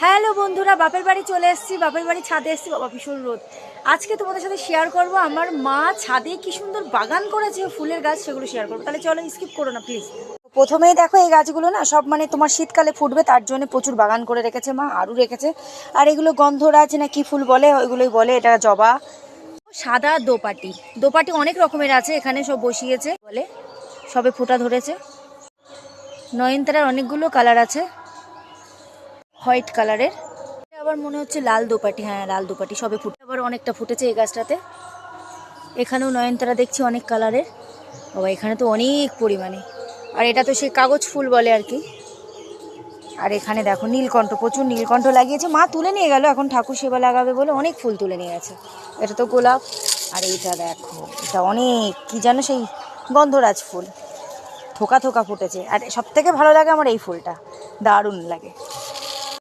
Hello বন্ধুরা, বাপের বাড়ি চলে এসেছি। বাপের বাড়ি ছাদে এসেছি, বাবা ভীষণ রোদ। আজকে তোমাদের সাথে শেয়ার করব আমার মা ছাদে কি সুন্দর বাগান করেছে ফুলের গাছ, সেগুলো শেয়ার করবো। তাহলে চলো, স্কিপ করো না প্লিজ। প্রথমেই দেখো এই গাছগুলো না সব তোমার শীতকালে ফুটবে, তার জন্য প্রচুর বাগান করে রেখেছে মা, আরও রেখেছে। আর এগুলো গন্ধরাজ না কি ফুল বলে, ওইগুলোই বলে, এটা জবা। সাদা দোপাটি, দোপাটি অনেক রকমের আছে, এখানে সব বসিয়েছে বলে, সবে ফোঁটা ধরেছে। নয়নতারার অনেকগুলো কালার আছে, হোয়াইট কালারের। আবার মনে হচ্ছে লাল দোপাটি, হ্যাঁ লাল দোপাটি সবে ফুটে, আবার অনেকটা ফুটেছে এই গাছটাতে। এখানেও নয়নতারা দেখছি অনেক কালারের, বাবা এখানে তো অনেক পরিমাণে। আর এটা তো সেই কাগজ ফুল বলে আর কি। আর এখানে দেখো নীলকণ্ঠ, প্রচুর নীলকণ্ঠ লাগিয়েছে, মা তুলে নিয়ে গেল, এখন ঠাকুর সেবা লাগাবে বলে অনেক ফুল তুলে নিয়ে গেছে। এটা তো গোলাপ। আর এইটা দেখো, এটা অনেক কি যেন সেই গন্ধরাজ ফুল, থোকা থোকা ফুটেছে। আর সব থেকে ভালো লাগে আমার এই ফুলটা, দারুণ লাগে।